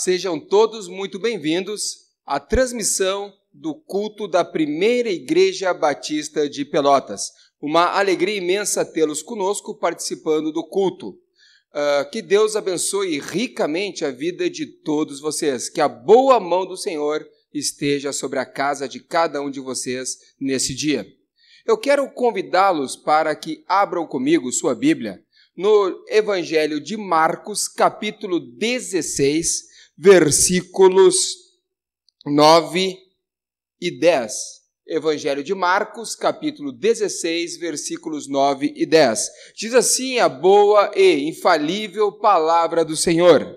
Sejam todos muito bem-vindos à transmissão do culto da Primeira Igreja Batista de Pelotas. Uma alegria imensa tê-los conosco participando do culto. Que Deus abençoe ricamente a vida de todos vocês. Que a boa mão do Senhor esteja sobre a casa de cada um de vocês nesse dia. Eu quero convidá-los para que abram comigo sua Bíblia no Evangelho de Marcos, capítulo 16, versículos 9 e 10. Evangelho de Marcos, capítulo 16, versículos 9 e 10. Diz assim a boa e infalível palavra do Senhor.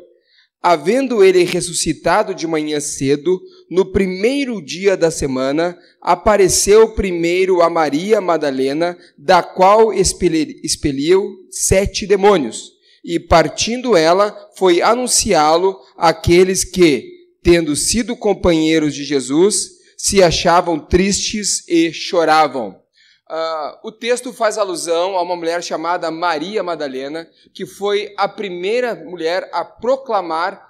Havendo ele ressuscitado de manhã cedo, no primeiro dia da semana, apareceu primeiro a Maria Madalena, da qual expeliu 7 demônios. E partindo ela, foi anunciá-lo àqueles que, tendo sido companheiros de Jesus, se achavam tristes e choravam. O texto faz alusão a uma mulher chamada Maria Madalena, que foi a primeira mulher a proclamar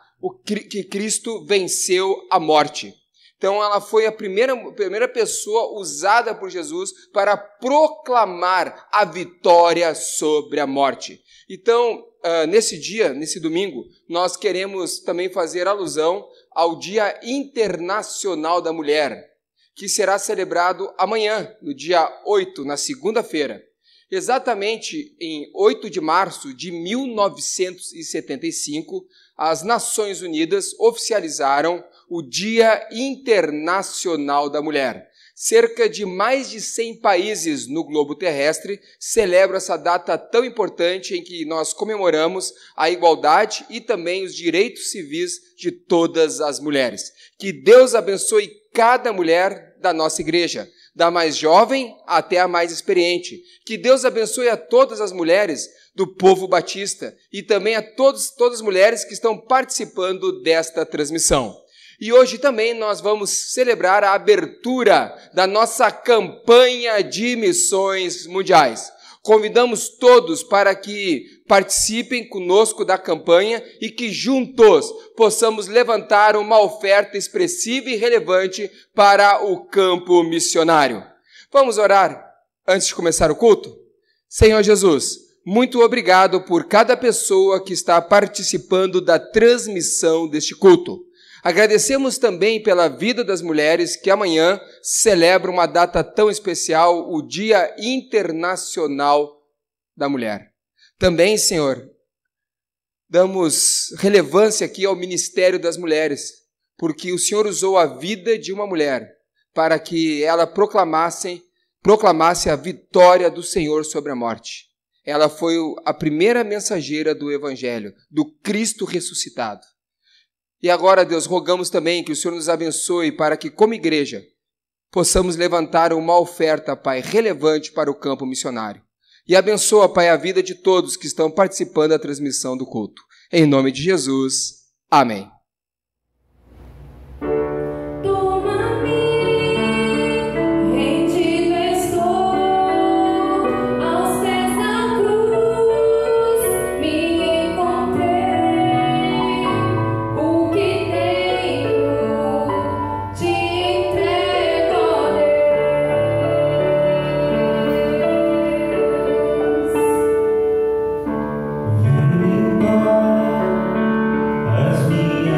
que Cristo venceu a morte. Então, ela foi a primeira pessoa usada por Jesus para proclamar a vitória sobre a morte. Então, nesse dia, nesse domingo, nós queremos também fazer alusão ao Dia Internacional da Mulher, que será celebrado amanhã, no dia 8, na segunda-feira. Exatamente em 8 de março de 1975, as Nações Unidas oficializaram o Dia Internacional da Mulher. Cerca de mais de 100 países no globo terrestre celebram essa data tão importante em que nós comemoramos a igualdade e também os direitos civis de todas as mulheres. Que Deus abençoe cada mulher da nossa igreja, da mais jovem até a mais experiente. Que Deus abençoe a todas as mulheres do povo batista e também a todas as mulheres que estão participando desta transmissão. E hoje também nós vamos celebrar a abertura da nossa campanha de missões mundiais. Convidamos todos para que participem conosco da campanha e que juntos possamos levantar uma oferta expressiva e relevante para o campo missionário. Vamos orar antes de começar o culto? Senhor Jesus, muito obrigado por cada pessoa que está participando da transmissão deste culto. Agradecemos também pela vida das mulheres que amanhã celebram uma data tão especial, o Dia Internacional da Mulher. Também, Senhor, damos relevância aqui ao ministério das mulheres, porque o Senhor usou a vida de uma mulher para que ela proclamasse a vitória do Senhor sobre a morte. Ela foi a primeira mensageira do Evangelho, do Cristo ressuscitado. E agora, Deus, rogamos também que o Senhor nos abençoe para que, como igreja, possamos levantar uma oferta, Pai, relevante para o campo missionário. E abençoa, Pai, a vida de todos que estão participando da transmissão do culto. Em nome de Jesus. Amém. As minhas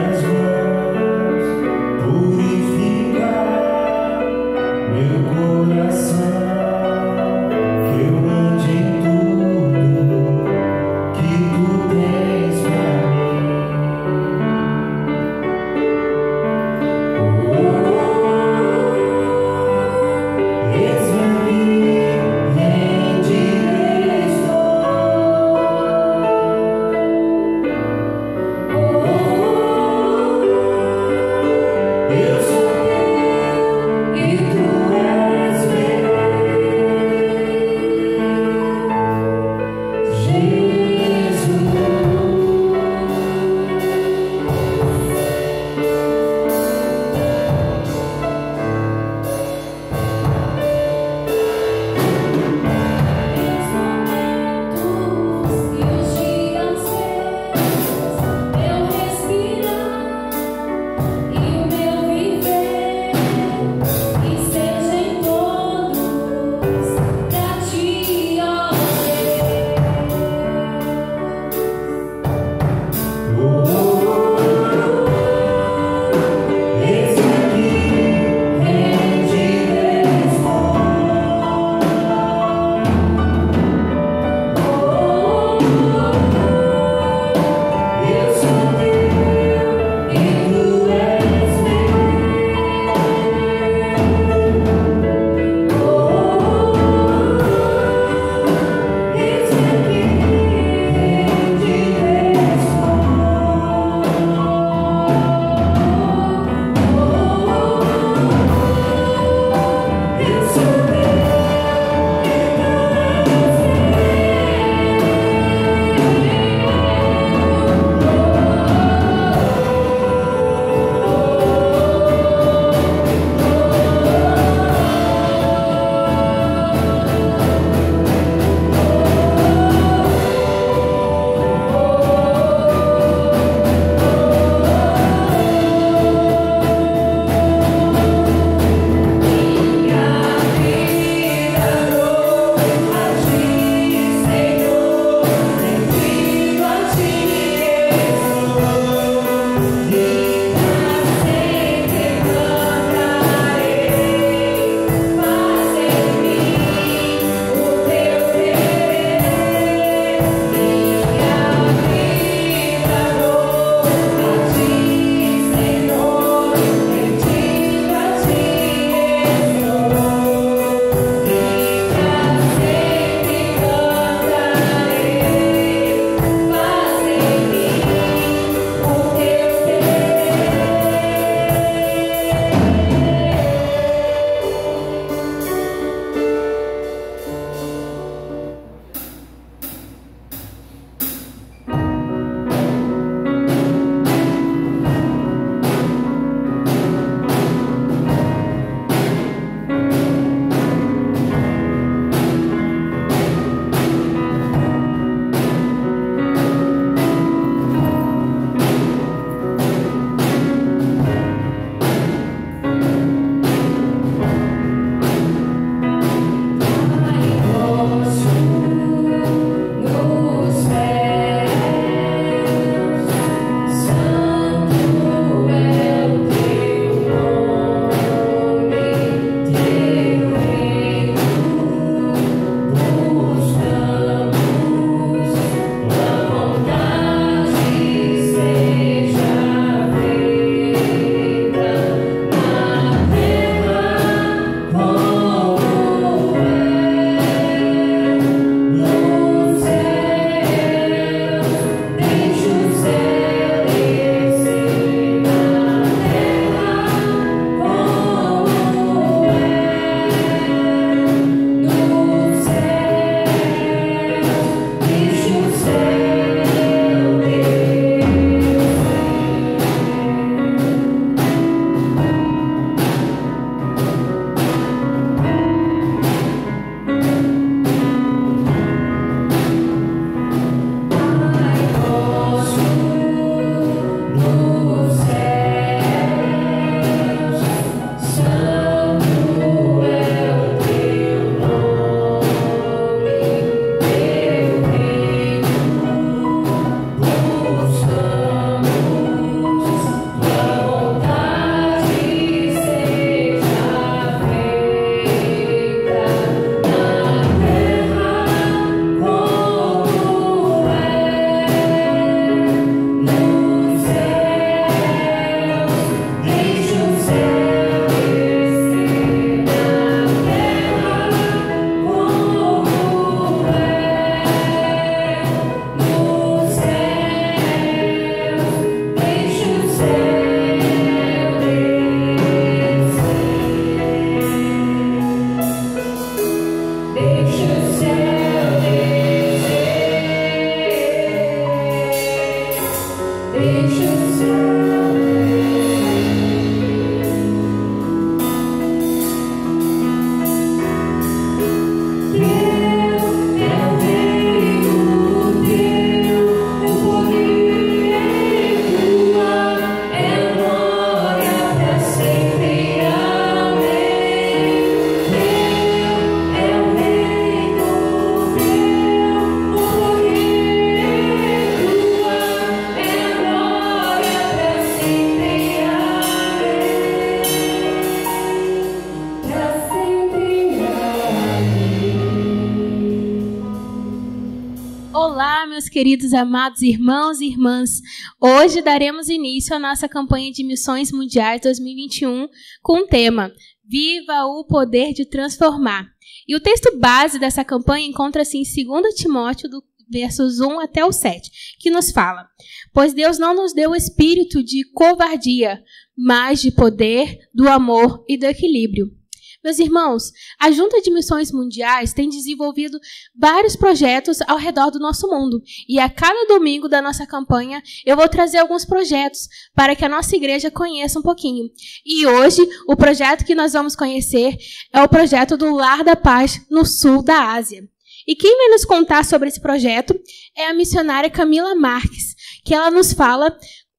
meus queridos, amados irmãos e irmãs. Hoje daremos início à nossa campanha de Missões Mundiais 2021 com o tema Viva o Poder de Transformar. E o texto base dessa campanha encontra-se em 2 Timóteo, do versos 1 até o 7, que nos fala: Pois Deus não nos deu o espírito de covardia, mas de poder, do amor e do equilíbrio. Meus irmãos, a Junta de Missões Mundiais tem desenvolvido vários projetos ao redor do nosso mundo. E a cada domingo da nossa campanha, eu vou trazer alguns projetos para que a nossa igreja conheça um pouquinho. E hoje, o projeto que nós vamos conhecer é o projeto do Lar da Paz no sul da Ásia. E quem vai nos contar sobre esse projeto é a missionária Camila Marques, que ela nos fala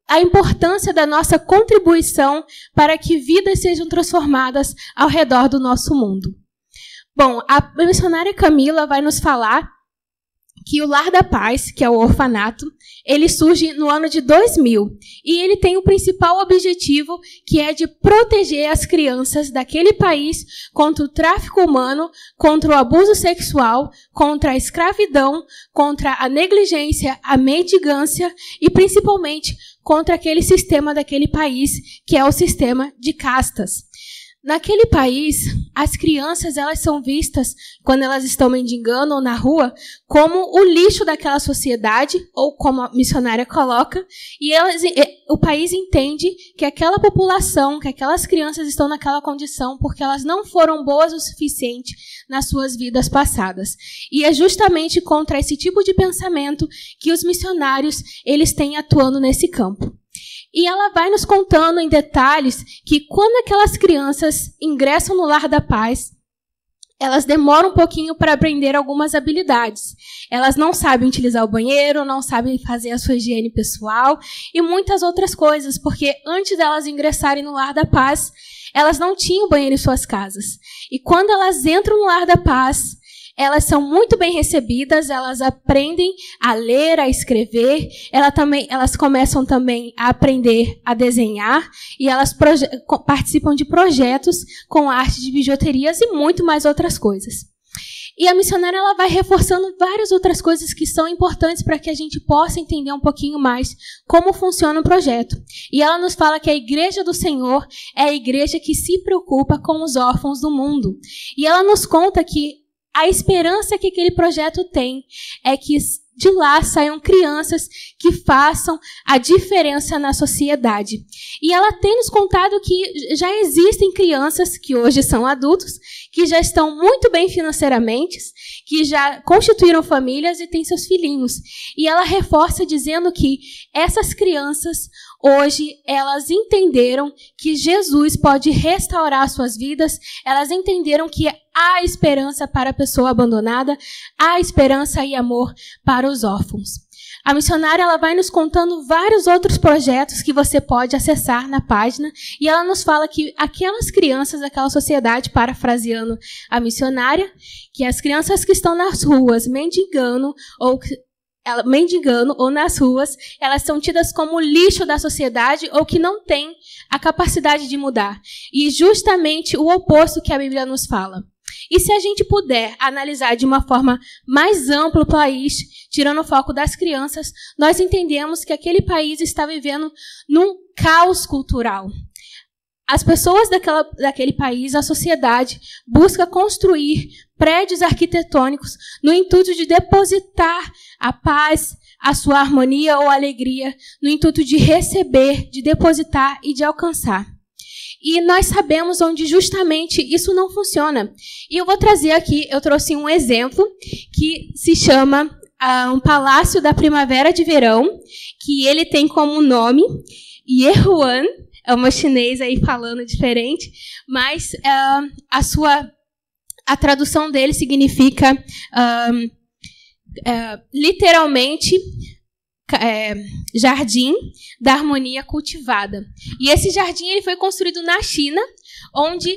a importância da nossa contribuição para que vidas sejam transformadas ao redor do nosso mundo. Bom, a missionária Camila vai nos falar que o Lar da Paz, que é o orfanato, ele surge no ano de 2000 e ele tem o principal objetivo, que é de proteger as crianças daquele país contra o tráfico humano, contra o abuso sexual, contra a escravidão, contra a negligência, a mendigância e principalmente contra aquele sistema daquele país, que é o sistema de castas. Naquele país, as crianças elas são vistas, quando elas estão mendigando ou na rua, como o lixo daquela sociedade, ou como a missionária coloca, e o país entende que aquela população, que aquelas crianças estão naquela condição porque elas não foram boas o suficiente nas suas vidas passadas. E é justamente contra esse tipo de pensamento que os missionários eles têm atuando nesse campo. E ela vai nos contando em detalhes que quando aquelas crianças ingressam no Lar da Paz, elas demoram um pouquinho para aprender algumas habilidades. Elas não sabem utilizar o banheiro, não sabem fazer a sua higiene pessoal e muitas outras coisas, porque antes delas ingressarem no Lar da Paz, elas não tinham banheiro em suas casas. E quando elas entram no Lar da Paz, elas são muito bem recebidas, elas aprendem a ler, a escrever, elas começam também a aprender a desenhar e elas participam de projetos com arte de bijuterias e muito mais outras coisas. E a missionária ela vai reforçando várias outras coisas que são importantes para que a gente possa entender um pouquinho mais como funciona o projeto. E ela nos fala que a Igreja do Senhor é a igreja que se preocupa com os órfãos do mundo. E ela nos conta que a esperança que aquele projeto tem é que de lá saiam crianças que façam a diferença na sociedade. E ela tem nos contado que já existem crianças que hoje são adultos, que já estão muito bem financeiramente, que já constituíram famílias e têm seus filhinhos. E ela reforça dizendo que essas crianças hoje elas entenderam que Jesus pode restaurar suas vidas, elas entenderam que há esperança para a pessoa abandonada, há esperança e amor para os órfãos. A missionária ela vai nos contando vários outros projetos que você pode acessar na página e ela nos fala que aquelas crianças daquela sociedade, parafraseando a missionária, que as crianças que estão nas ruas mendigando ou nas ruas, elas são tidas como lixo da sociedade ou que não têm a capacidade de mudar. E justamente o oposto que a Bíblia nos fala. E se a gente puder analisar de uma forma mais ampla o país, tirando o foco das crianças, nós entendemos que aquele país está vivendo num caos cultural. As pessoas daquele país, a sociedade, busca construir prédios arquitetônicos no intuito de depositar a paz, a sua harmonia ou alegria, no intuito de receber, de depositar e de alcançar. E nós sabemos onde justamente isso não funciona. E eu vou trazer aqui, eu trouxe um exemplo que se chama um Palácio da Primavera de Verão, que ele tem como nome Yehuan. É uma chinesa aí falando diferente, mas a tradução dele significa literalmente jardim da harmonia cultivada. E esse jardim ele foi construído na China, onde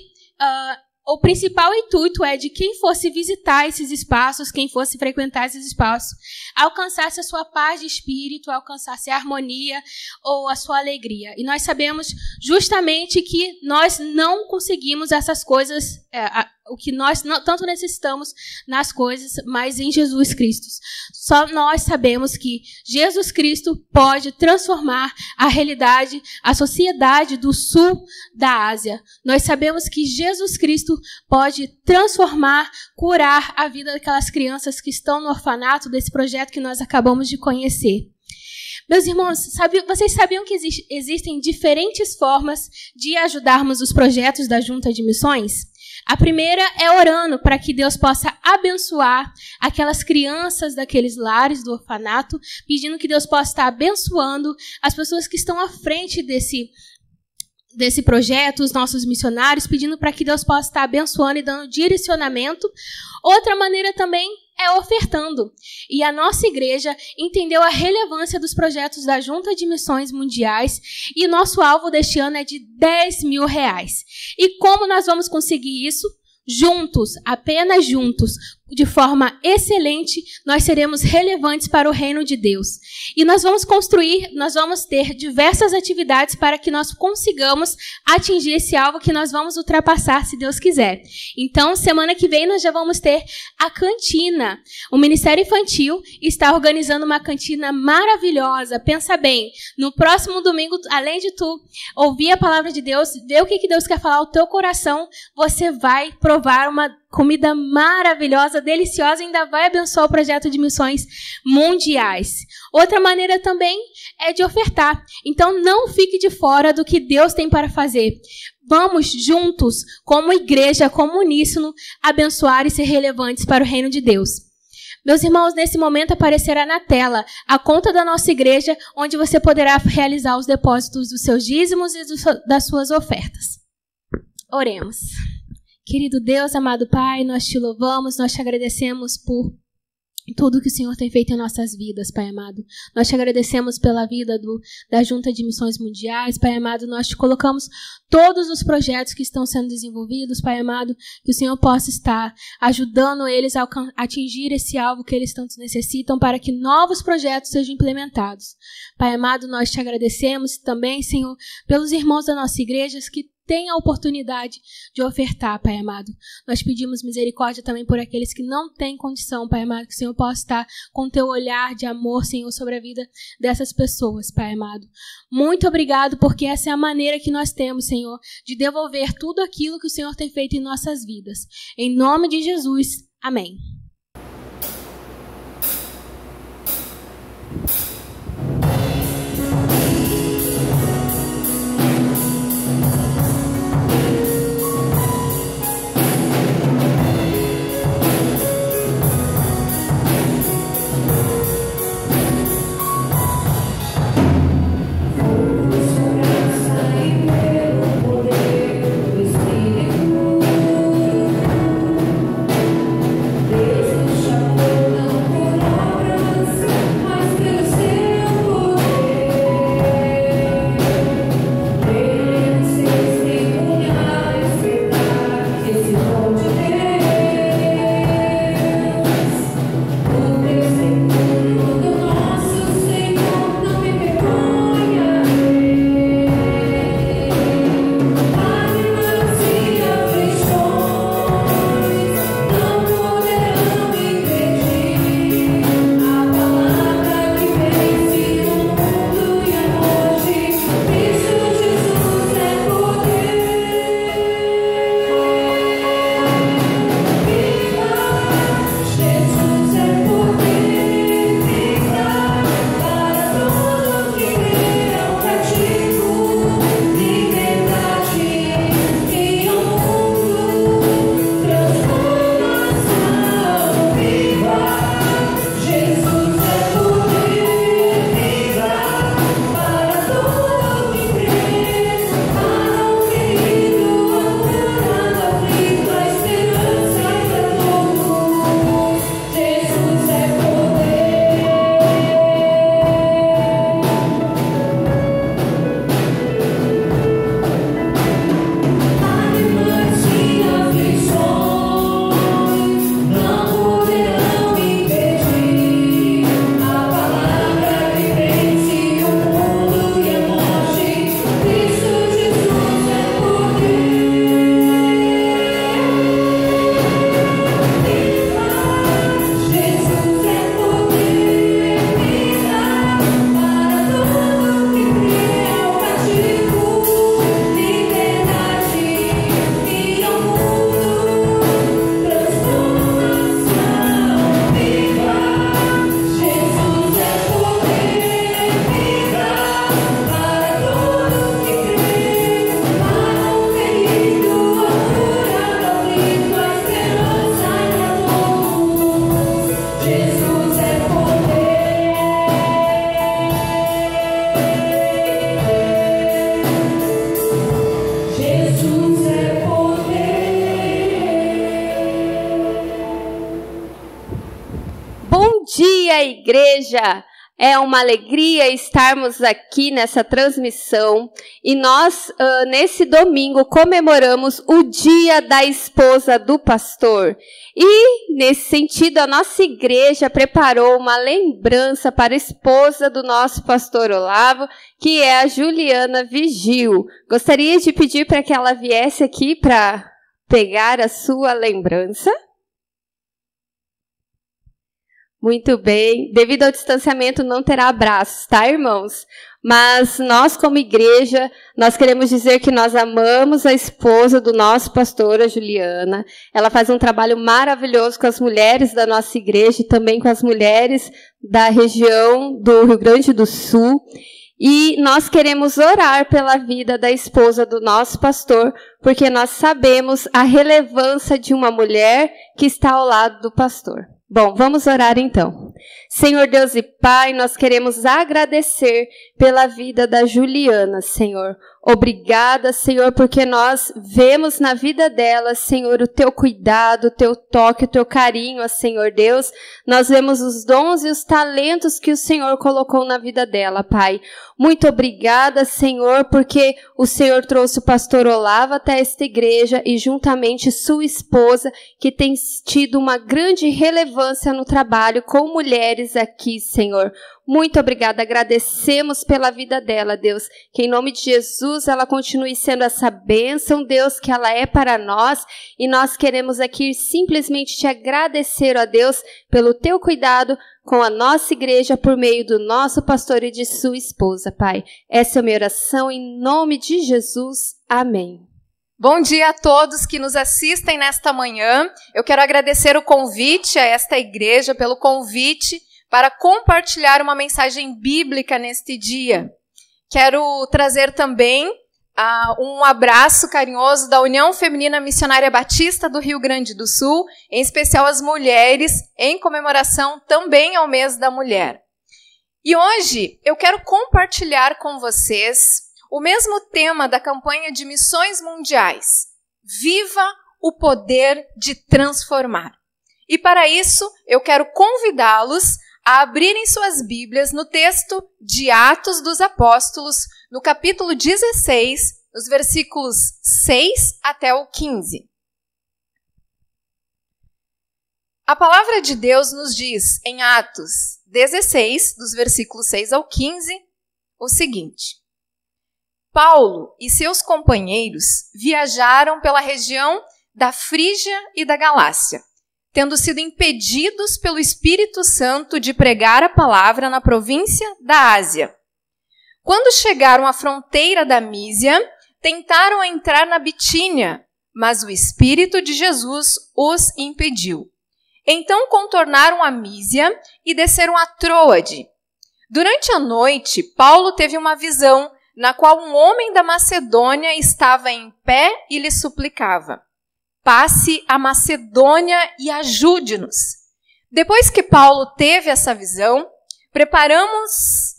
o principal intuito é de quem fosse visitar esses espaços, quem fosse frequentar esses espaços, alcançasse a sua paz de espírito, alcançasse a harmonia ou a sua alegria. E nós sabemos justamente que nós não conseguimos essas coisas, o que nós tanto necessitamos nas coisas, mas em Jesus Cristo. Só nós sabemos que Jesus Cristo pode transformar a realidade, a sociedade do sul da Ásia. Nós sabemos que Jesus Cristo pode transformar, curar a vida daquelas crianças que estão no orfanato desse projeto que nós acabamos de conhecer. Meus irmãos, vocês sabiam que existem diferentes formas de ajudarmos os projetos da Junta de Missões? A primeira é orando para que Deus possa abençoar aquelas crianças daqueles lares do orfanato, pedindo que Deus possa estar abençoando as pessoas que estão à frente desse projeto, os nossos missionários, pedindo para que Deus possa estar abençoando e dando direcionamento. Outra maneira também é ofertando. E a nossa igreja entendeu a relevância dos projetos da Junta de Missões Mundiais e nosso alvo deste ano é de R$10.000. E como nós vamos conseguir isso? Juntos, apenas juntos, de forma excelente, nós seremos relevantes para o reino de Deus. E nós vamos ter diversas atividades para que nós consigamos atingir esse alvo que nós vamos ultrapassar, se Deus quiser. Então, semana que vem, nós já vamos ter a cantina. O Ministério Infantil está organizando uma cantina maravilhosa. Pensa bem, no próximo domingo, além de tu ouvir a palavra de Deus, ver o que Deus quer falar ao teu coração, você vai provar uma comida maravilhosa, deliciosa, e ainda vai abençoar o projeto de missões mundiais. Outra maneira também é de ofertar. Então, não fique de fora do que Deus tem para fazer. Vamos juntos, como igreja, como uníssono, abençoar e ser relevantes para o reino de Deus. Meus irmãos, nesse momento aparecerá na tela a conta da nossa igreja, onde você poderá realizar os depósitos dos seus dízimos e das suas ofertas. Oremos. Querido Deus, amado Pai, nós te louvamos, nós te agradecemos por tudo que o Senhor tem feito em nossas vidas, Pai amado. Nós te agradecemos pela vida da Junta de Missões Mundiais, Pai amado. Nós te colocamos todos os projetos que estão sendo desenvolvidos, Pai amado, que o Senhor possa estar ajudando eles a atingir esse alvo que eles tanto necessitam para que novos projetos sejam implementados. Pai amado, nós te agradecemos também, Senhor, pelos irmãos da nossa igreja que tem a oportunidade de ofertar, Pai amado. Nós pedimos misericórdia também por aqueles que não têm condição, Pai amado, que o Senhor possa estar com teu olhar de amor, Senhor, sobre a vida dessas pessoas, Pai amado. Muito obrigado, porque essa é a maneira que nós temos, Senhor, de devolver tudo aquilo que o Senhor tem feito em nossas vidas. Em nome de Jesus, amém. Deus dia, igreja! É uma alegria estarmos aqui nessa transmissão e nós, nesse domingo, comemoramos o Dia da Esposa do Pastor. E, nesse sentido, a nossa igreja preparou uma lembrança para a esposa do nosso pastor Olavo, que é a Juliana Vigil. Gostaria de pedir para que ela viesse aqui para pegar a sua lembrança. Muito bem. Devido ao distanciamento, não terá abraços, tá, irmãos? Mas nós, como igreja, nós queremos dizer que nós amamos a esposa do nosso pastor, a Juliana. Ela faz um trabalho maravilhoso com as mulheres da nossa igreja e também com as mulheres da região do Rio Grande do Sul. E nós queremos orar pela vida da esposa do nosso pastor, porque nós sabemos a relevância de uma mulher que está ao lado do pastor. Bom, vamos orar então. Senhor Deus e Pai, nós queremos agradecer pela vida da Juliana, Senhor. Obrigada, Senhor, porque nós vemos na vida dela, Senhor, o Teu cuidado, o Teu toque, o Teu carinho, Senhor Deus. Nós vemos os dons e os talentos que o Senhor colocou na vida dela, Pai. Muito obrigada, Senhor, porque o Senhor trouxe o pastor Olavo até esta igreja e juntamente sua esposa, que tem tido uma grande relevância no trabalho com mulheres aqui, Senhor. Muito obrigada, agradecemos pela vida dela, Deus, que em nome de Jesus ela continue sendo essa bênção, Deus, que ela é para nós, e nós queremos aqui simplesmente te agradecer, ó Deus, pelo teu cuidado com a nossa igreja por meio do nosso pastor e de sua esposa, Pai. Essa é a minha oração em nome de Jesus. Amém. Bom dia a todos que nos assistem nesta manhã. Eu quero agradecer o convite a esta igreja, pelo convite para compartilhar uma mensagem bíblica neste dia. Quero trazer também um abraço carinhoso da União Feminina Missionária Batista do Rio Grande do Sul, em especial as mulheres, em comemoração também ao mês da mulher. E hoje eu quero compartilhar com vocês o mesmo tema da campanha de missões mundiais. Viva o poder de transformar. E para isso eu quero convidá-los a abrirem suas Bíblias no texto de Atos dos Apóstolos, no capítulo 16, os versículos 6 até o 15. A palavra de Deus nos diz, em Atos 16, dos versículos 6 ao 15, o seguinte: Paulo e seus companheiros viajaram pela região da Frígia e da Galácia, tendo sido impedidos pelo Espírito Santo de pregar a palavra na província da Ásia. Quando chegaram à fronteira da Mísia, tentaram entrar na Bitínia, mas o Espírito de Jesus os impediu. Então contornaram a Mísia e desceram a Troade. Durante a noite, Paulo teve uma visão, na qual um homem da Macedônia estava em pé e lhe suplicava: passe a Macedônia e ajude-nos. Depois que Paulo teve essa visão, preparamo-nos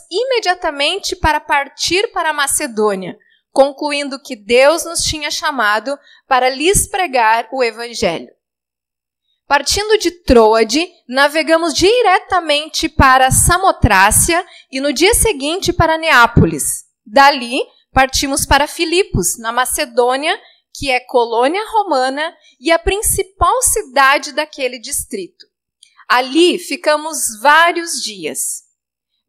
imediatamente para partir para a Macedônia, concluindo que Deus nos tinha chamado para lhes pregar o Evangelho. Partindo de Troade, navegamos diretamente para Samotrácia e no dia seguinte para Neápolis. Dali, partimos para Filipos, na Macedônia, que é colônia romana e a principal cidade daquele distrito. Ali ficamos vários dias.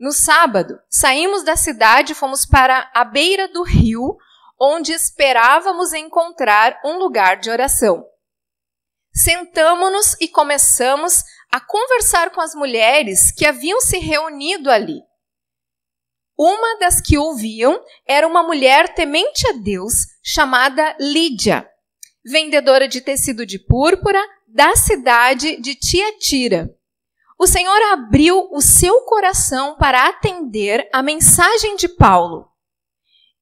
No sábado, saímos da cidade e fomos para a beira do rio, onde esperávamos encontrar um lugar de oração. Sentamo-nos e começamos a conversar com as mulheres que haviam se reunido ali. Uma das que ouviam era uma mulher temente a Deus, chamada Lídia, vendedora de tecido de púrpura da cidade de Tiatira. O Senhor abriu o seu coração para atender a mensagem de Paulo.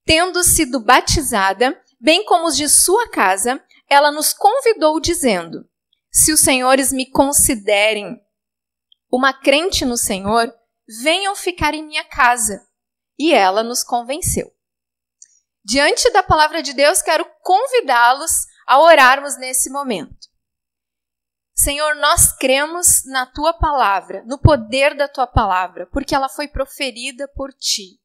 Tendo sido batizada, bem como os de sua casa, ela nos convidou dizendo: se os senhores me considerem uma crente no Senhor, venham ficar em minha casa. E ela nos convenceu. Diante da palavra de Deus, quero convidá-los a orarmos nesse momento. Senhor, nós cremos na tua palavra, no poder da tua palavra, porque ela foi proferida por ti.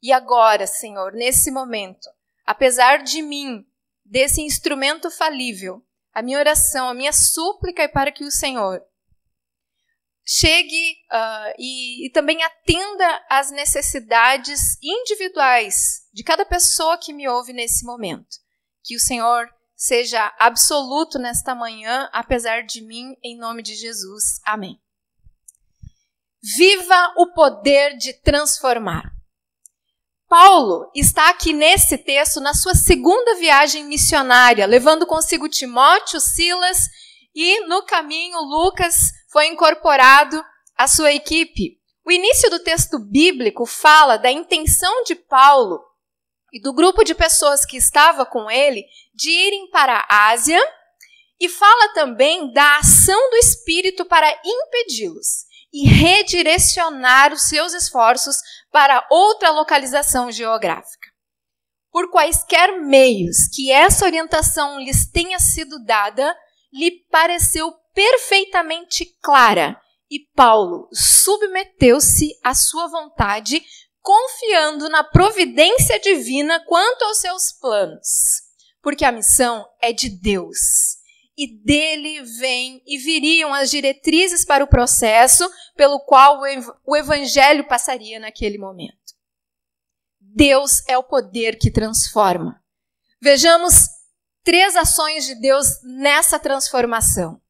E agora, Senhor, nesse momento, apesar de mim, desse instrumento falível, a minha oração, a minha súplica é para que o Senhor chegue e também atenda às necessidades individuais de cada pessoa que me ouve nesse momento. Que o Senhor seja absoluto nesta manhã, apesar de mim, em nome de Jesus. Amém. Viva o poder de transformar. Paulo está aqui nesse texto na sua segunda viagem missionária, levando consigo Timóteo, Silas e no caminho Lucas foi incorporado à sua equipe. O início do texto bíblico fala da intenção de Paulo e do grupo de pessoas que estava com ele de irem para a Ásia e fala também da ação do Espírito para impedi-los e redirecionar os seus esforços para outra localização geográfica. Por quaisquer meios que essa orientação lhes tenha sido dada, lhe pareceu perfeitamente clara e Paulo submeteu-se à sua vontade, confiando na providência divina quanto aos seus planos, porque a missão é de Deus. E dele vêm e viriam as diretrizes para o processo pelo qual o evangelho passaria naquele momento. Deus é o poder que transforma. Vejamos 3 ações de Deus nessa transformação.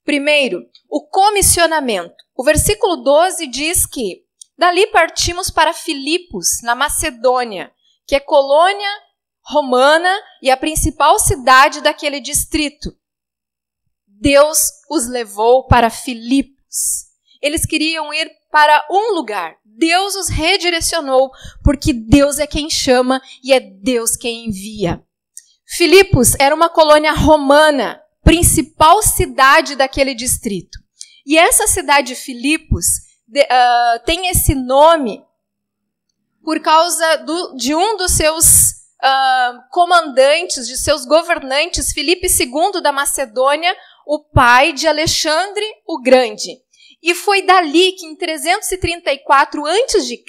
Primeiro, o comissionamento. O versículo 12 diz que dali partimos para Filipos, na Macedônia, que é colônia romana e a principal cidade daquele distrito. Deus os levou para Filipos. Eles queriam ir para um lugar. Deus os redirecionou, porque Deus é quem chama e é Deus quem envia. Filipos era uma colônia romana, principal cidade daquele distrito. E essa cidade de Filipos tem esse nome por causa de um dos seus comandantes, de seus governantes, Filipe II da Macedônia, o pai de Alexandre o Grande. E foi dali que, em 334 a.C.,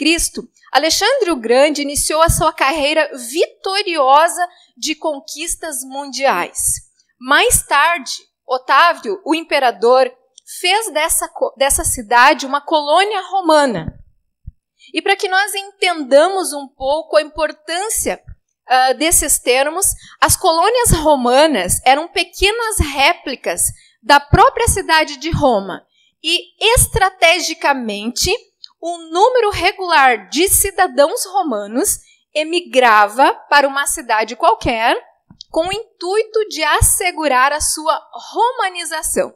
Alexandre o Grande iniciou a sua carreira vitoriosa de conquistas mundiais. Mais tarde, Otávio, o imperador, fez dessa cidade uma colônia romana. E para que nós entendamos um pouco a importância desses termos, as colônias romanas eram pequenas réplicas da própria cidade de Roma e, estrategicamente, um número regular de cidadãos romanos emigrava para uma cidade qualquer com o intuito de assegurar a sua romanização.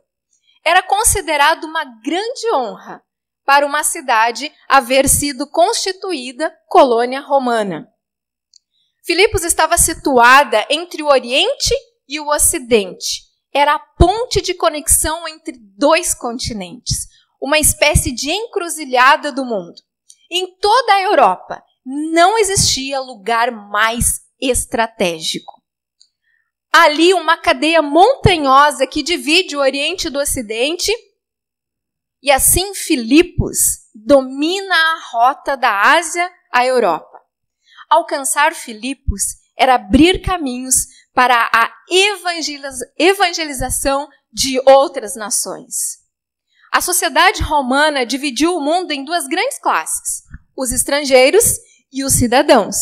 Era considerado uma grande honra para uma cidade haver sido constituída colônia romana. Filipos estava situada entre o Oriente e o Ocidente. Era a ponte de conexão entre 2 continentes, uma espécie de encruzilhada do mundo. Em toda a Europa, não existia lugar mais estratégico. Ali, uma cadeia montanhosa que divide o Oriente do Ocidente, e assim Filipos domina a rota da Ásia à Europa. Alcançar Filipos era abrir caminhos para a evangelização de outras nações. A sociedade romana dividiu o mundo em 2 grandes classes, os estrangeiros e os cidadãos.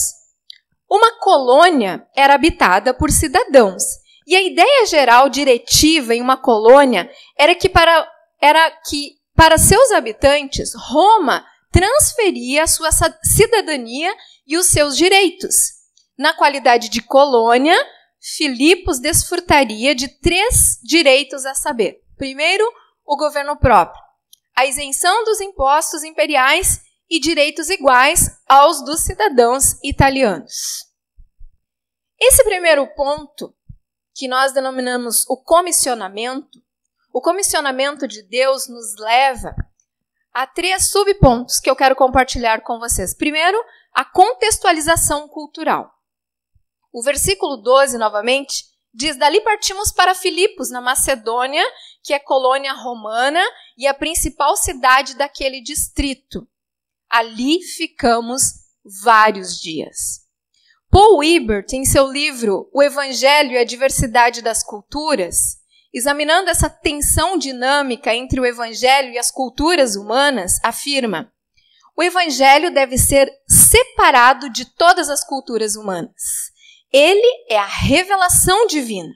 Uma colônia era habitada por cidadãos, e a ideia geral diretiva em uma colônia era que para seus habitantes, Roma transferia a sua cidadania e os seus direitos. Na qualidade de colônia, Filipos desfrutaria de 3 direitos a saber. Primeiro, o governo próprio, a isenção dos impostos imperiais e direitos iguais aos dos cidadãos italianos. Esse primeiro ponto, que nós denominamos o comissionamento de Deus nos leva a 3 subpontos que eu quero compartilhar com vocês. Primeiro, a contextualização cultural. O versículo 12, novamente, diz: dali partimos para Filipos, na Macedônia, que é colônia romana e a principal cidade daquele distrito. Ali ficamos vários dias. Paul Ebert, em seu livro O Evangelho e a Diversidade das Culturas, examinando essa tensão dinâmica entre o Evangelho e as culturas humanas, afirma: o Evangelho deve ser separado de todas as culturas humanas. Ele é a revelação divina,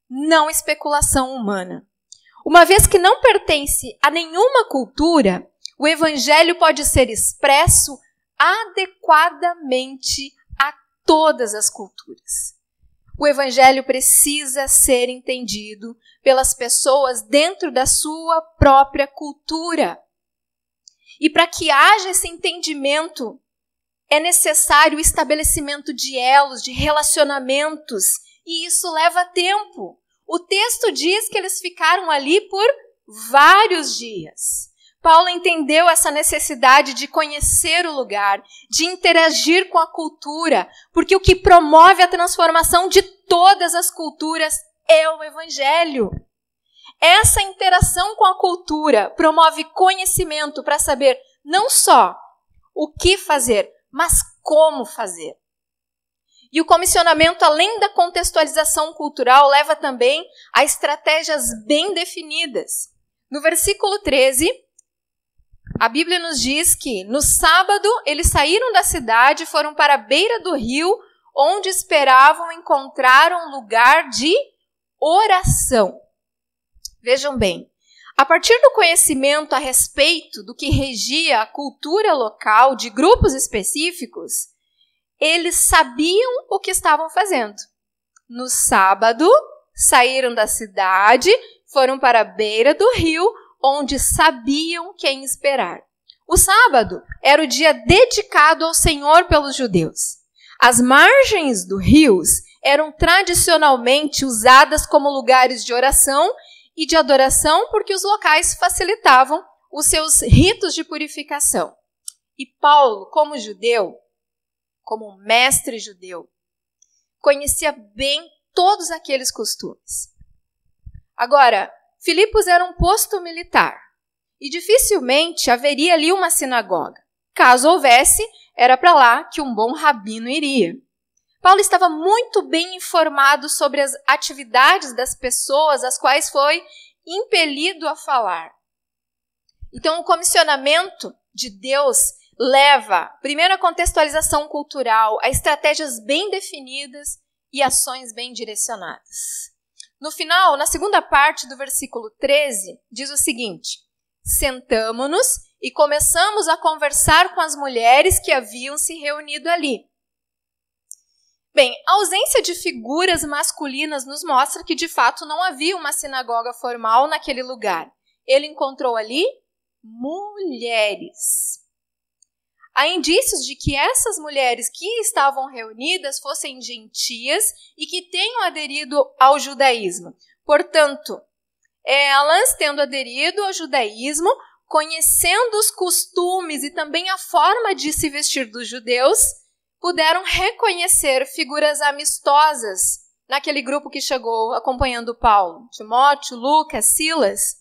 não especulação humana. Uma vez que não pertence a nenhuma cultura, o Evangelho pode ser expresso adequadamente a todas as culturas. O Evangelho precisa ser entendido pelas pessoas dentro da sua própria cultura. E para que haja esse entendimento, é necessário o estabelecimento de elos, de relacionamentos, e isso leva tempo. O texto diz que eles ficaram ali por vários dias. Paulo entendeu essa necessidade de conhecer o lugar, de interagir com a cultura, porque o que promove a transformação de todas as culturas é o Evangelho. Essa interação com a cultura promove conhecimento para saber não só o que fazer, mas como fazer. E o comissionamento, além da contextualização cultural, leva também a estratégias bem definidas. No versículo 13, a Bíblia nos diz que no sábado eles saíram da cidade e foram para a beira do rio, onde esperavam encontrar um lugar de oração. Vejam bem, a partir do conhecimento a respeito do que regia a cultura local de grupos específicos, eles sabiam o que estavam fazendo. No sábado, saíram da cidade, foram para a beira do rio, onde sabiam quem esperar. O sábado era o dia dedicado ao Senhor pelos judeus. As margens dos rios eram tradicionalmente usadas como lugares de oração e de adoração, porque os locais facilitavam os seus ritos de purificação. E Paulo, como judeu, como mestre judeu, conhecia bem todos aqueles costumes. Agora, Filipos era um posto militar e dificilmente haveria ali uma sinagoga. Caso houvesse, era para lá que um bom rabino iria. Paulo estava muito bem informado sobre as atividades das pessoas às quais foi impelido a falar. Então, o comissionamento de Deus leva, primeiro, a contextualização cultural, a estratégias bem definidas e ações bem direcionadas. No final, na segunda parte do versículo 13, diz o seguinte: sentamo-nos e começamos a conversar com as mulheres que haviam se reunido ali. Bem, a ausência de figuras masculinas nos mostra que, de fato, não havia uma sinagoga formal naquele lugar. Ele encontrou ali mulheres. Há indícios de que essas mulheres que estavam reunidas fossem gentias e que tenham aderido ao judaísmo. Portanto, elas, tendo aderido ao judaísmo, conhecendo os costumes e também a forma de se vestir dos judeus, puderam reconhecer figuras amistosas naquele grupo que chegou acompanhando Paulo. Timóteo, Lucas, Silas.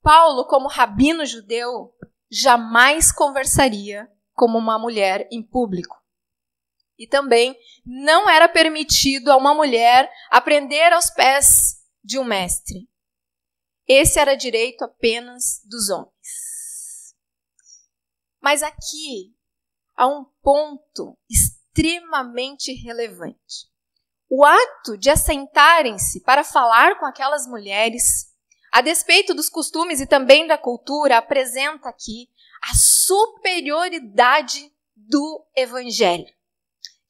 Paulo, como rabino judeu, jamais conversaria como uma mulher em público. E também não era permitido a uma mulher aprender aos pés de um mestre. Esse era direito apenas dos homens. Mas aqui há um ponto extremamente relevante. O ato de assentarem-se para falar com aquelas mulheres, a despeito dos costumes e também da cultura, apresenta aqui a superioridade do Evangelho,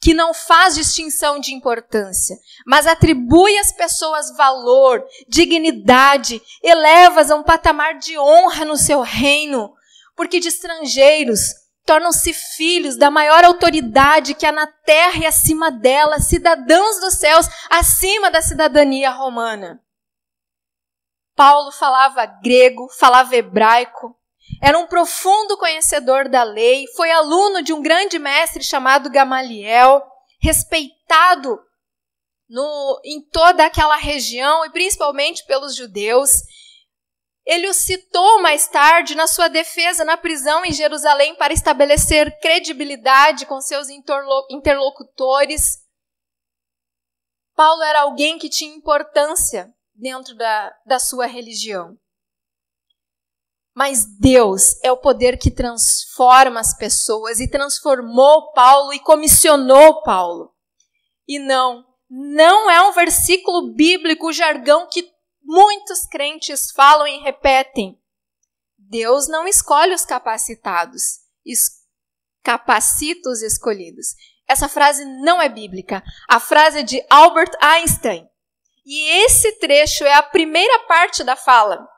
que não faz distinção de importância, mas atribui às pessoas valor, dignidade, eleva-as a um patamar de honra no seu reino, porque de estrangeiros tornam-se filhos da maior autoridade que há na terra e acima dela, cidadãos dos céus, acima da cidadania romana. Paulo falava grego, falava hebraico, era um profundo conhecedor da lei, foi aluno de um grande mestre chamado Gamaliel, respeitado em toda aquela região, e principalmente pelos judeus. Ele o citou mais tarde na sua defesa na prisão em Jerusalém para estabelecer credibilidade com seus interlocutores. Paulo era alguém que tinha importância dentro da sua religião. Mas Deus é o poder que transforma as pessoas, e transformou Paulo e comissionou Paulo. E não é um versículo bíblico, o jargão que muitos crentes falam e repetem. Deus não escolhe os capacitados, capacita os escolhidos. Essa frase não é bíblica. A frase é de Albert Einstein. E esse trecho é a primeira parte da fala.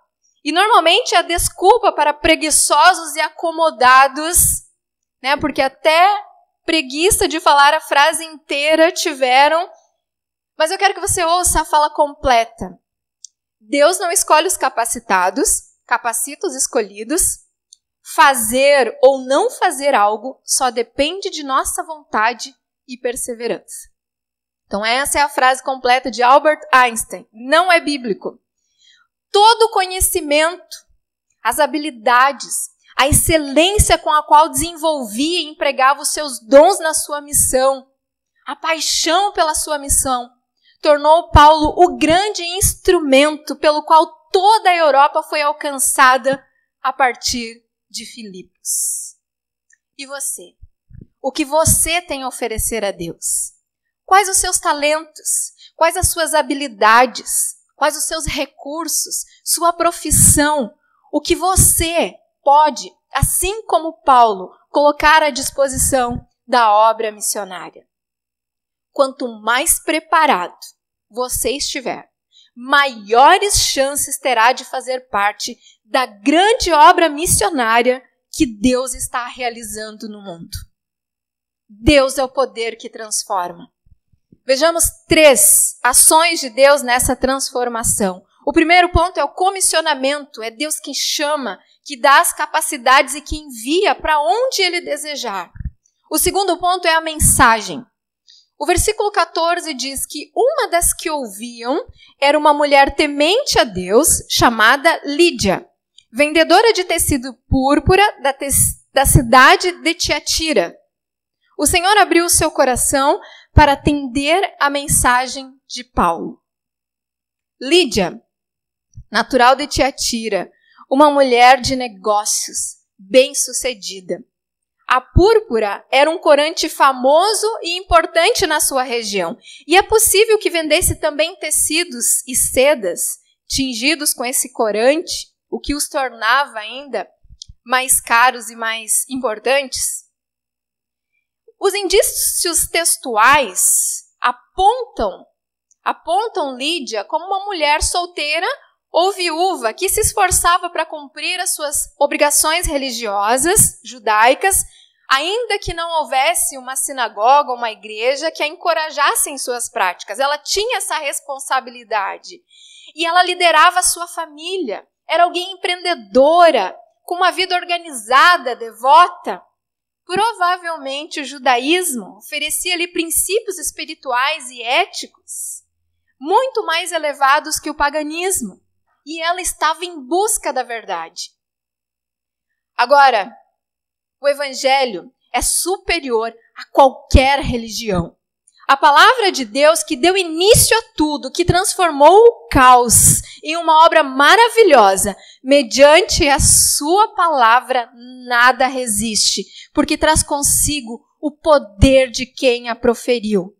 E normalmente é a desculpa para preguiçosos e acomodados, né? Porque até preguiça de falar a frase inteira tiveram. Mas eu quero que você ouça a fala completa. Deus não escolhe os capacitados, capacita os escolhidos. Fazer ou não fazer algo só depende de nossa vontade e perseverança. Então essa é a frase completa de Albert Einstein. Não é bíblico. Todo o conhecimento, as habilidades, a excelência com a qual desenvolvia e empregava os seus dons na sua missão, a paixão pela sua missão, tornou Paulo o grande instrumento pelo qual toda a Europa foi alcançada a partir de Filipos. E você? O que você tem a oferecer a Deus? Quais os seus talentos? Quais as suas habilidades? Quais os seus recursos? Sua profissão? O que você pode, assim como Paulo, colocar à disposição da obra missionária? Quanto mais preparado você estiver, maiores chances terá de fazer parte da grande obra missionária que Deus está realizando no mundo. Deus é o poder que transforma. Vejamos 3 ações de Deus nessa transformação. O primeiro ponto é o comissionamento. É Deus quem chama, que dá as capacidades e que envia para onde Ele desejar. O segundo ponto é a mensagem. O versículo 14 diz que uma das que ouviam era uma mulher temente a Deus, chamada Lídia, vendedora de tecido púrpura da cidade de Tiatira. O Senhor abriu o seu coração para atender a mensagem de Paulo. Lídia, natural de Tiatira, uma mulher de negócios, bem-sucedida. A púrpura era um corante famoso e importante na sua região. E é possível que vendesse também tecidos e sedas tingidos com esse corante, o que os tornava ainda mais caros e mais importantes. Os indícios textuais apontam Lídia como uma mulher solteira ou viúva que se esforçava para cumprir as suas obrigações religiosas, judaicas, ainda que não houvesse uma sinagoga ou uma igreja que a encorajasse em suas práticas. Ela tinha essa responsabilidade. E ela liderava a sua família. Era alguém empreendedora, com uma vida organizada, devota. Provavelmente o judaísmo oferecia-lhe princípios espirituais e éticos muito mais elevados que o paganismo. E ela estava em busca da verdade. Agora, o evangelho é superior a qualquer religião. A palavra de Deus que deu início a tudo, que transformou o caos em uma obra maravilhosa, mediante a sua palavra nada resiste, porque traz consigo o poder de quem a proferiu.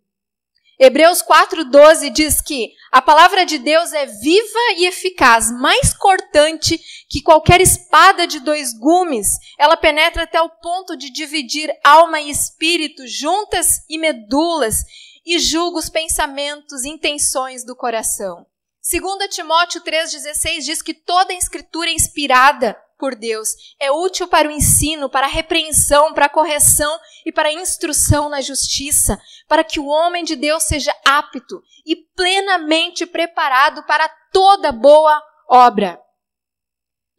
Hebreus 4:12 diz que a palavra de Deus é viva e eficaz, mais cortante que qualquer espada de 2 gumes. Ela penetra até o ponto de dividir alma e espírito, juntas e medulas, e julga os pensamentos e intenções do coração. 2 Timóteo 3,16 diz que toda a escritura é inspirada por Deus, é útil para o ensino, para a repreensão, para a correção e para a instrução na justiça, para que o homem de Deus seja apto e plenamente preparado para toda boa obra.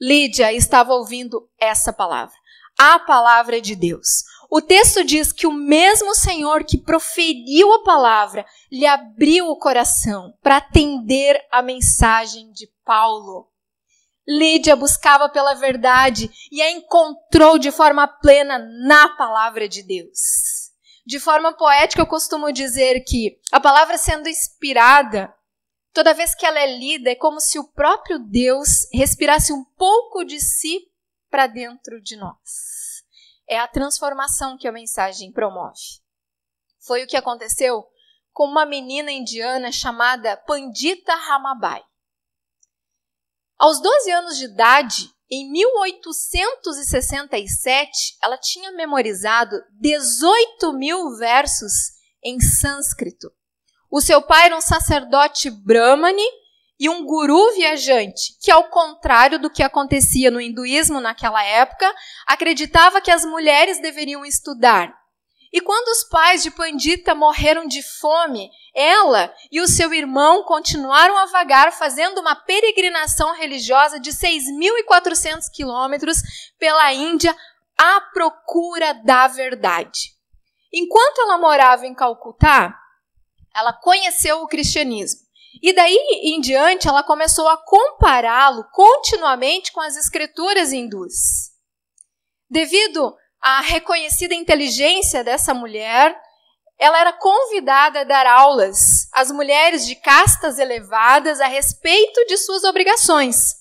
Lídia estava ouvindo essa palavra, a palavra de Deus. O texto diz que o mesmo Senhor que proferiu a palavra lhe abriu o coração para atender a mensagem de Paulo. Lídia buscava pela verdade e a encontrou de forma plena na palavra de Deus. De forma poética, eu costumo dizer que a palavra sendo inspirada, toda vez que ela é lida, é como se o próprio Deus respirasse um pouco de si para dentro de nós. É a transformação que a mensagem promove. Foi o que aconteceu com uma menina indiana chamada Pandita Ramabai. Aos 12 anos de idade, em 1867, ela tinha memorizado 18.000 versos em sânscrito. O seu pai era um sacerdote brahmane e um guru viajante, que, ao contrário do que acontecia no hinduísmo naquela época, acreditava que as mulheres deveriam estudar. E quando os pais de Pandita morreram de fome, ela e o seu irmão continuaram a vagar, fazendo uma peregrinação religiosa de 6.400 quilômetros pela Índia à procura da verdade. Enquanto ela morava em Calcutá, ela conheceu o cristianismo. E daí em diante, ela começou a compará-lo continuamente com as escrituras hindus. Devido à reconhecida inteligência dessa mulher, ela era convidada a dar aulas às mulheres de castas elevadas a respeito de suas obrigações.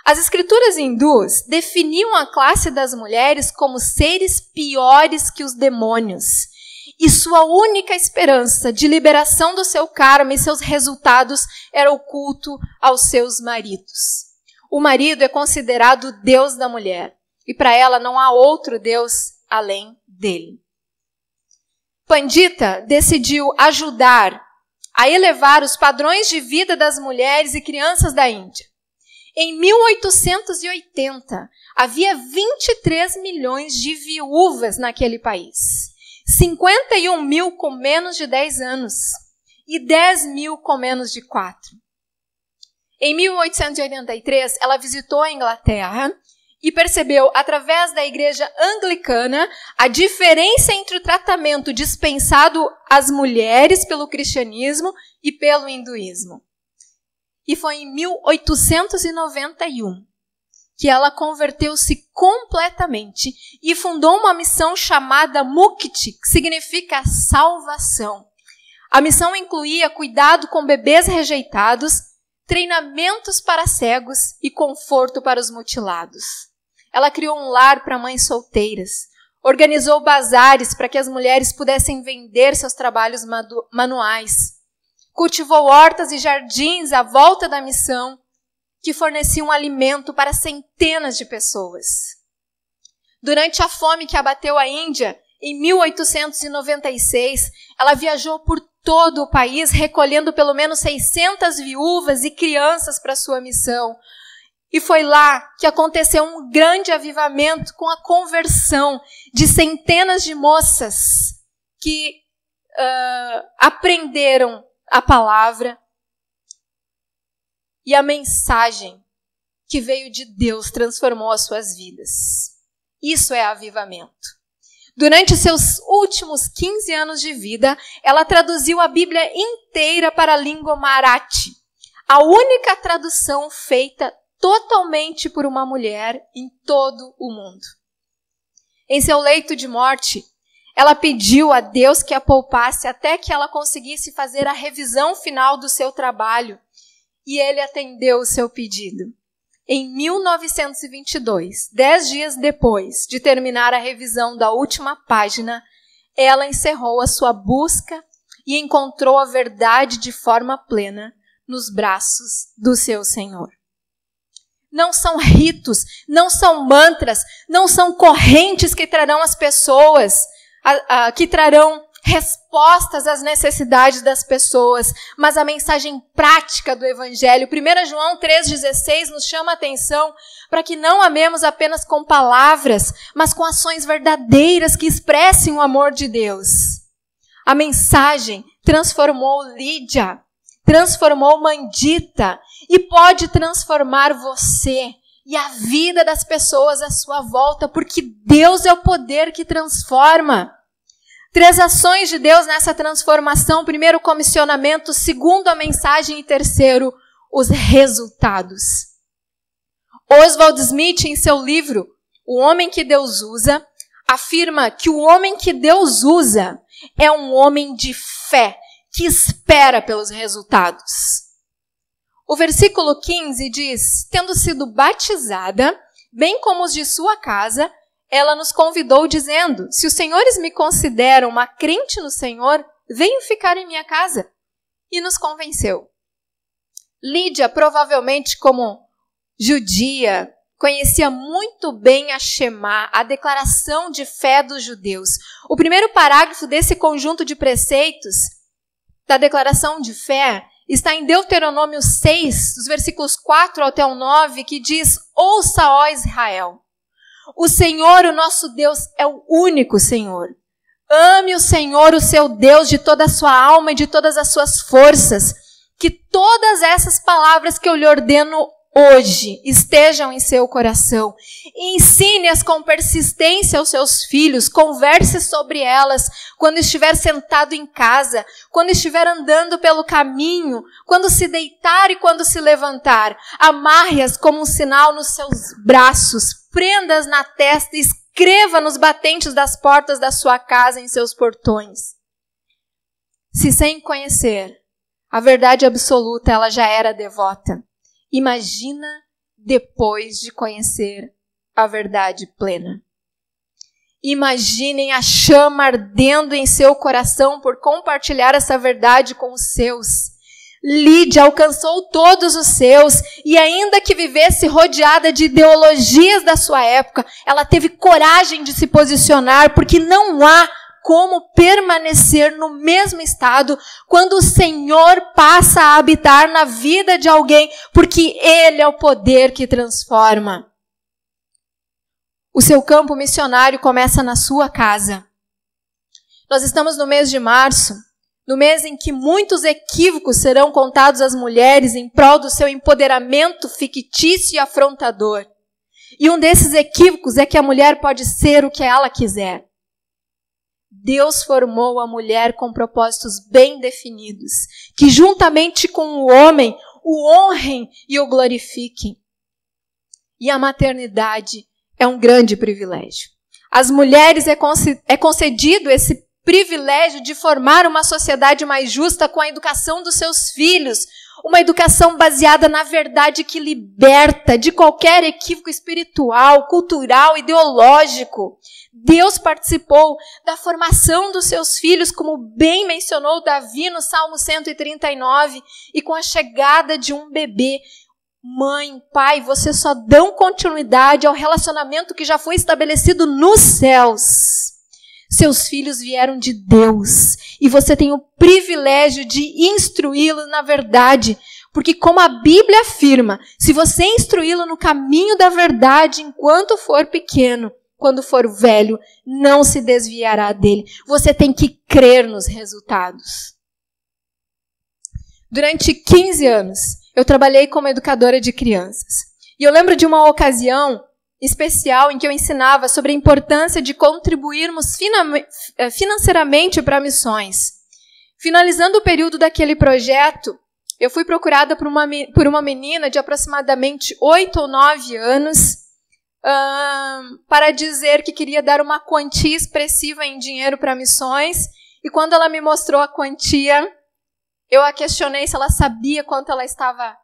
As escrituras hindus definiam a classe das mulheres como seres piores que os demônios. E sua única esperança de liberação do seu karma e seus resultados era o culto aos seus maridos. O marido é considerado o Deus da mulher, e para ela não há outro Deus além dele. Pandita decidiu ajudar a elevar os padrões de vida das mulheres e crianças da Índia. Em 1880, havia 23 milhões de viúvas naquele país. 51 mil com menos de 10 anos e 10 mil com menos de 4. Em 1883, ela visitou a Inglaterra e percebeu, através da igreja anglicana, a diferença entre o tratamento dispensado às mulheres pelo cristianismo e pelo hinduísmo. E foi em 1891 que ela converteu-se completamente e fundou uma missão chamada Mukti, que significa salvação. A missão incluía cuidado com bebês rejeitados, treinamentos para cegos e conforto para os mutilados. Ela criou um lar para mães solteiras, organizou bazares para que as mulheres pudessem vender seus trabalhos manuais, cultivou hortas e jardins à volta da missão, que forneciam alimento para centenas de pessoas. Durante a fome que abateu a Índia, em 1896, ela viajou por todo o país, recolhendo pelo menos 600 viúvas e crianças para sua missão. E foi lá que aconteceu um grande avivamento com a conversão de centenas de moças que aprenderam a palavra. E a mensagem que veio de Deus transformou as suas vidas. Isso é avivamento. Durante seus últimos 15 anos de vida, ela traduziu a Bíblia inteira para a língua Marathi, a única tradução feita totalmente por uma mulher em todo o mundo. Em seu leito de morte, ela pediu a Deus que a poupasse até que ela conseguisse fazer a revisão final do seu trabalho. E ele atendeu o seu pedido. Em 1922, 10 dias depois de terminar a revisão da última página, ela encerrou a sua busca e encontrou a verdade de forma plena nos braços do seu Senhor. Não são ritos, não são mantras, não são correntes que trarão as pessoas, que trarão respostas às necessidades das pessoas, mas a mensagem prática do Evangelho. 1 João 3,16 nos chama a atenção para que não amemos apenas com palavras, mas com ações verdadeiras que expressem o amor de Deus. A mensagem transformou Lídia, transformou Mandita e pode transformar você e a vida das pessoas à sua volta, porque Deus é o poder que transforma. 3 ações de Deus nessa transformação. 1º, o comissionamento. 2º, a mensagem. E 3º, os resultados. Oswald Smith, em seu livro O Homem que Deus Usa, afirma que o homem que Deus usa é um homem de fé, que espera pelos resultados. O versículo 15 diz: tendo sido batizada, bem como os de sua casa, ela nos convidou dizendo: se os senhores me consideram uma crente no Senhor, venham ficar em minha casa. E nos convenceu. Lídia, provavelmente como judia, conhecia muito bem a Shema, a declaração de fé dos judeus. O primeiro parágrafo desse conjunto de preceitos da declaração de fé está em Deuteronômio 6, dos versículos 4 até o 9, que diz: ouça, ó Israel, o Senhor, o nosso Deus, é o único Senhor. Ame o Senhor, o seu Deus, de toda a sua alma e de todas as suas forças. Que todas essas palavras que eu lhe ordeno hoje estejam em seu coração. Ensine-as com persistência aos seus filhos, converse sobre elas quando estiver sentado em casa, quando estiver andando pelo caminho, quando se deitar e quando se levantar. Amarre-as como um sinal nos seus braços, prenda-as na testa e escreva nos batentes das portas da sua casa, em seus portões. Se sem conhecer a verdade absoluta ela já era devota, imagina depois de conhecer a verdade plena. Imaginem a chama ardendo em seu coração por compartilhar essa verdade com os seus. Lídia alcançou todos os seus e ainda que vivesse rodeada de ideologias da sua época, ela teve coragem de se posicionar, porque não há como permanecer no mesmo estado quando o Senhor passa a habitar na vida de alguém, porque Ele é o poder que transforma. O seu campo missionário começa na sua casa. Nós estamos no mês de março, no mês em que muitos equívocos serão contados às mulheres em prol do seu empoderamento fictício e afrontador. E um desses equívocos é que a mulher pode ser o que ela quiser. Deus formou a mulher com propósitos bem definidos, que juntamente com o homem o honrem e o glorifiquem. E a maternidade é um grande privilégio. Às mulheres é concedido esse privilégio de formar uma sociedade mais justa com a educação dos seus filhos, uma educação baseada na verdade que liberta de qualquer equívoco espiritual, cultural, ideológico. Deus participou da formação dos seus filhos, como bem mencionou Davi no Salmo 139, e com a chegada de um bebê, mãe, pai, vocês só dão continuidade ao relacionamento que já foi estabelecido nos céus. Seus filhos vieram de Deus e você tem o privilégio de instruí-los na verdade, porque como a Bíblia afirma, se você instruí-lo no caminho da verdade enquanto for pequeno, quando for velho, não se desviará dele. Você tem que crer nos resultados. Durante 15 anos, eu trabalhei como educadora de crianças. E eu lembro de uma ocasião especial em que eu ensinava sobre a importância de contribuirmos financeiramente para missões. Finalizando o período daquele projeto, eu fui procurada por uma menina de aproximadamente 8 ou 9 anos para dizer que queria dar uma quantia expressiva em dinheiro para missões. E quando ela me mostrou a quantia, eu a questionei se ela sabia quanto ela estava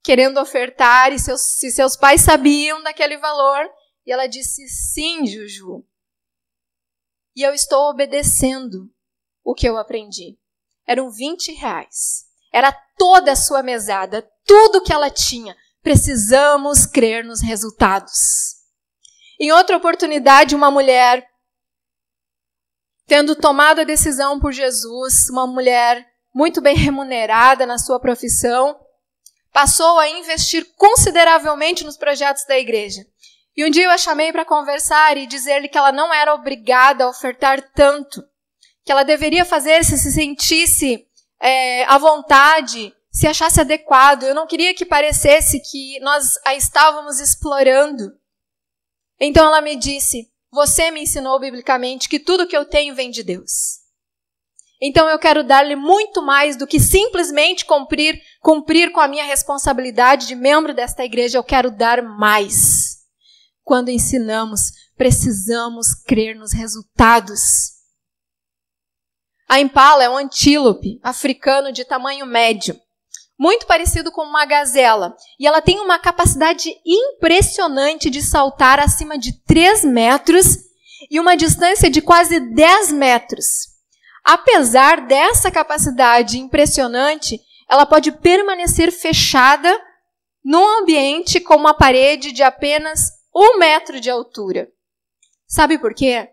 querendo ofertar e se seus pais sabiam daquele valor. E ela disse: sim, Juju. E eu estou obedecendo o que eu aprendi. Eram 20 reais. Era toda a sua mesada, tudo que ela tinha. Precisamos crer nos resultados. Em outra oportunidade, uma mulher, tendo tomado a decisão por Jesus, uma mulher muito bem remunerada na sua profissão, passou a investir consideravelmente nos projetos da igreja. E um dia eu a chamei para conversar e dizer-lhe que ela não era obrigada a ofertar tanto, que ela deveria fazer se sentisse à vontade, se achasse adequado. Eu não queria que parecesse que nós a estávamos explorando. Então ela me disse: você me ensinou biblicamente que tudo que eu tenho vem de Deus. Então eu quero dar-lhe muito mais do que simplesmente cumprir com a minha responsabilidade de membro desta igreja. Eu quero dar mais. Quando ensinamos, precisamos crer nos resultados. A impala é um antílope africano de tamanho médio, muito parecido com uma gazela, e ela tem uma capacidade impressionante de saltar acima de 3 metros e uma distância de quase 10 metros. Apesar dessa capacidade impressionante, ela pode permanecer fechada num ambiente com uma parede de apenas 1 metro de altura. Sabe por quê?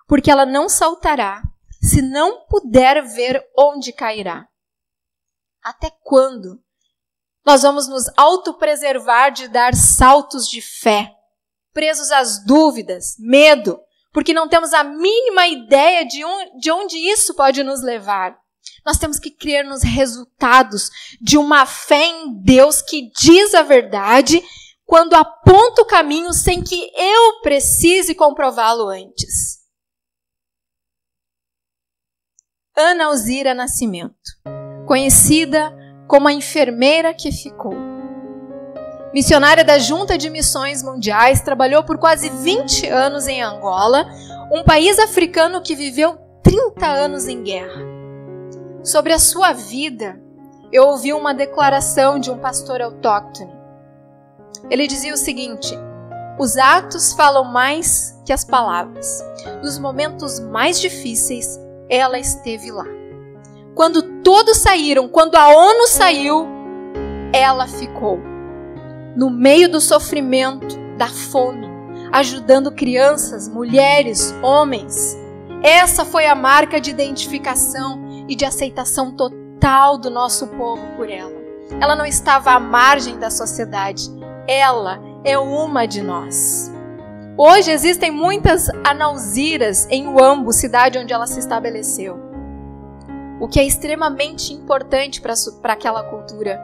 Porque ela não saltará se não puder ver onde cairá. Até quando nós vamos nos autopreservar de dar saltos de fé, presos às dúvidas, medo, porque não temos a mínima ideia de onde isso pode nos levar? Nós temos que crer nos resultados de uma fé em Deus que diz a verdade quando aponta o caminho sem que eu precise comprová-lo antes. Ana Alzira Nascimento, conhecida como a enfermeira que ficou. Missionária da Junta de Missões Mundiais, trabalhou por quase 20 anos em Angola, um país africano que viveu 30 anos em guerra. Sobre a sua vida, eu ouvi uma declaração de um pastor autóctone. Ele dizia o seguinte: os atos falam mais que as palavras. Nos momentos mais difíceis, ela esteve lá. Quando todos saíram, quando a ONU saiu, ela ficou. No meio do sofrimento, da fome, ajudando crianças, mulheres, homens. Essa foi a marca de identificação e de aceitação total do nosso povo por ela. Ela não estava à margem da sociedade. Ela é uma de nós. Hoje existem muitas Analziras em Uambo, cidade onde ela se estabeleceu. O que é extremamente importante para aquela cultura.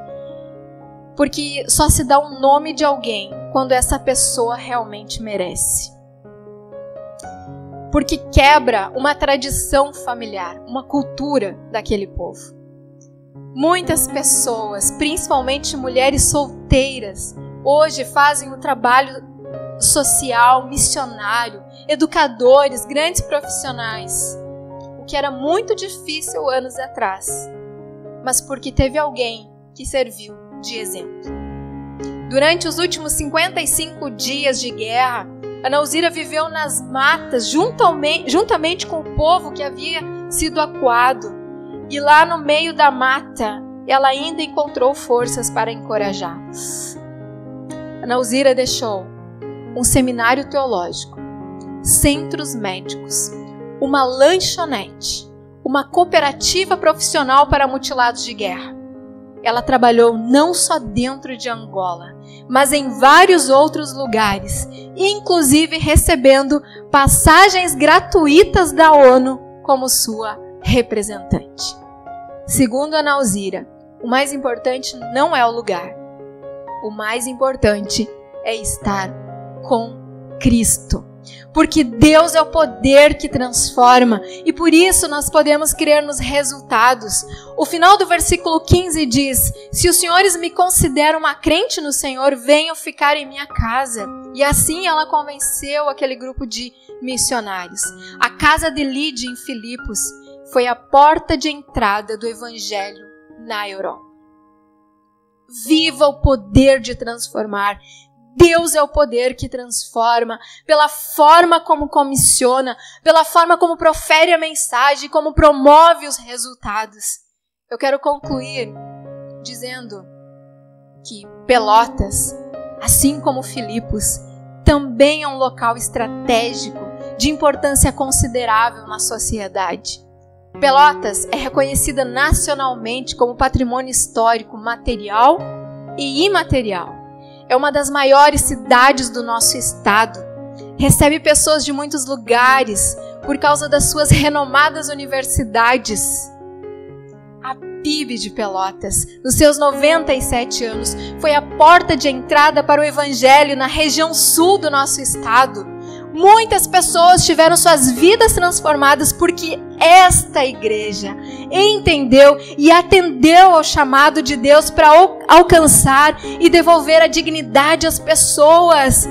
Porque só se dá o nome de alguém quando essa pessoa realmente merece. Porque quebra uma tradição familiar, uma cultura daquele povo. Muitas pessoas, principalmente mulheres solteiras, hoje fazem o trabalho social, missionário, educadores, grandes profissionais. O que era muito difícil anos atrás, mas porque teve alguém que serviu de exemplo. Durante os últimos 55 dias de guerra, Ana Alzira viveu nas matas juntamente com o povo que havia sido acuado. E lá no meio da mata, ela ainda encontrou forças para encorajá-los. Ana Alzira deixou um seminário teológico, centros médicos, uma lanchonete, uma cooperativa profissional para mutilados de guerra. Ela trabalhou não só dentro de Angola, mas em vários outros lugares, inclusive recebendo passagens gratuitas da ONU como sua representante. Segundo Ana Alzira, o mais importante não é o lugar. O mais importante é estar com Cristo. Porque Deus é o poder que transforma e por isso nós podemos crer nos resultados. O final do versículo 15 diz: se os senhores me consideram uma crente no Senhor, venham ficar em minha casa. E assim ela convenceu aquele grupo de missionários. A casa de Lídia em Filipos foi a porta de entrada do evangelho na Europa. Viva o poder de transformar. Deus é o poder que transforma, pela forma como comissiona, pela forma como profere a mensagem, como promove os resultados. Eu quero concluir dizendo que Pelotas, assim como Filipos, também é um local estratégico de importância considerável na sociedade. Pelotas é reconhecida nacionalmente como patrimônio histórico material e imaterial. É uma das maiores cidades do nosso estado. Recebe pessoas de muitos lugares por causa das suas renomadas universidades. A PIB de Pelotas, nos seus 97 anos, foi a porta de entrada para o Evangelho na região sul do nosso estado. Muitas pessoas tiveram suas vidas transformadas porque esta igreja entendeu e atendeu ao chamado de Deus para alcançar e devolver a dignidade às pessoas,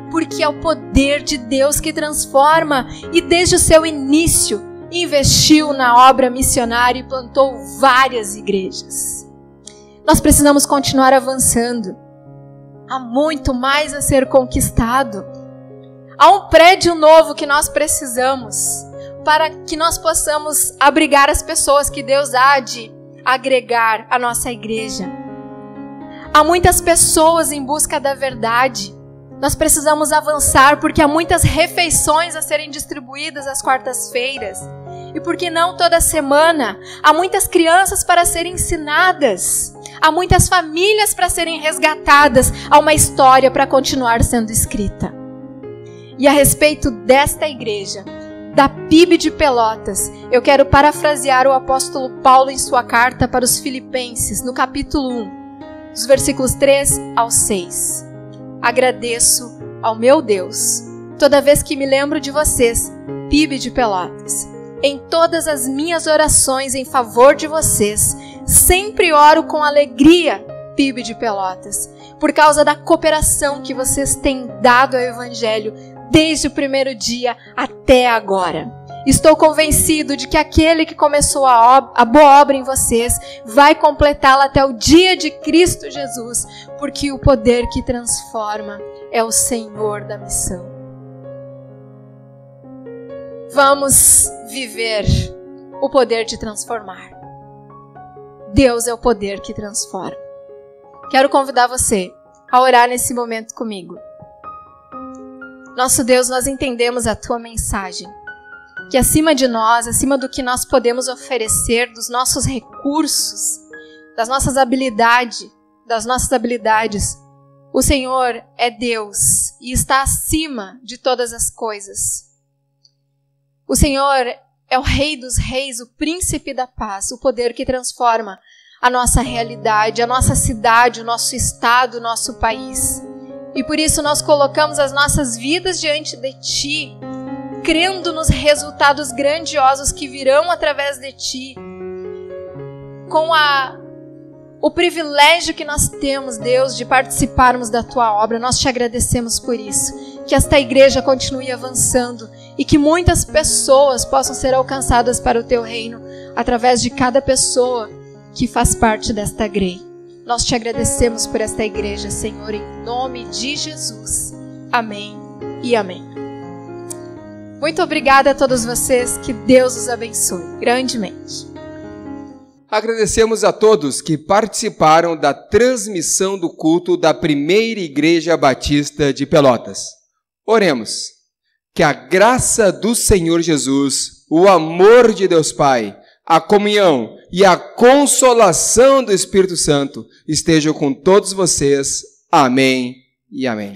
porque é o poder de Deus que transforma, e desde o seu início investiu na obra missionária e plantou várias igrejas. Nós precisamos continuar avançando. Há muito mais a ser conquistado. Há um prédio novo que nós precisamos para que nós possamos abrigar as pessoas que Deus há de agregar à nossa igreja. Há muitas pessoas em busca da verdade. Nós precisamos avançar porque há muitas refeições a serem distribuídas às quartas-feiras. E porque não toda semana, há muitas crianças para serem ensinadas. Há muitas famílias para serem resgatadas. Há uma história para continuar sendo escrita. E a respeito desta igreja, da PIB de Pelotas, eu quero parafrasear o apóstolo Paulo em sua carta para os Filipenses, no capítulo 1, dos versículos 3 ao 6. Agradeço ao meu Deus, toda vez que me lembro de vocês, PIB de Pelotas. Em todas as minhas orações em favor de vocês, sempre oro com alegria, PIB de Pelotas, por causa da cooperação que vocês têm dado ao Evangelho desde o primeiro dia até agora. Estou convencido de que aquele que começou a boa obra em vocês vai completá-la até o dia de Cristo Jesus, porque o poder que transforma é o Senhor da missão. Vamos viver o poder de transformar. Deus é o poder que transforma. Quero convidar você a orar nesse momento comigo. Nosso Deus, nós entendemos a Tua mensagem, que acima de nós, acima do que nós podemos oferecer, dos nossos recursos, das nossas habilidades, o Senhor é Deus e está acima de todas as coisas. O Senhor é o Rei dos Reis, o Príncipe da Paz, o poder que transforma a nossa realidade, a nossa cidade, o nosso estado, o nosso país. E por isso nós colocamos as nossas vidas diante de Ti, crendo nos resultados grandiosos que virão através de Ti, com o privilégio que nós temos, Deus, de participarmos da Tua obra. Nós Te agradecemos por isso, que esta igreja continue avançando e que muitas pessoas possam ser alcançadas para o Teu reino, através de cada pessoa que faz parte desta grei. Nós Te agradecemos por esta igreja, Senhor, em nome de Jesus. Amém e amém. Muito obrigada a todos vocês, que Deus os abençoe grandemente. Agradecemos a todos que participaram da transmissão do culto da Primeira Igreja Batista de Pelotas. Oremos. Que a graça do Senhor Jesus, o amor de Deus Pai, a comunhão e a consolação do Espírito Santo estejam com todos vocês. Amém e amém.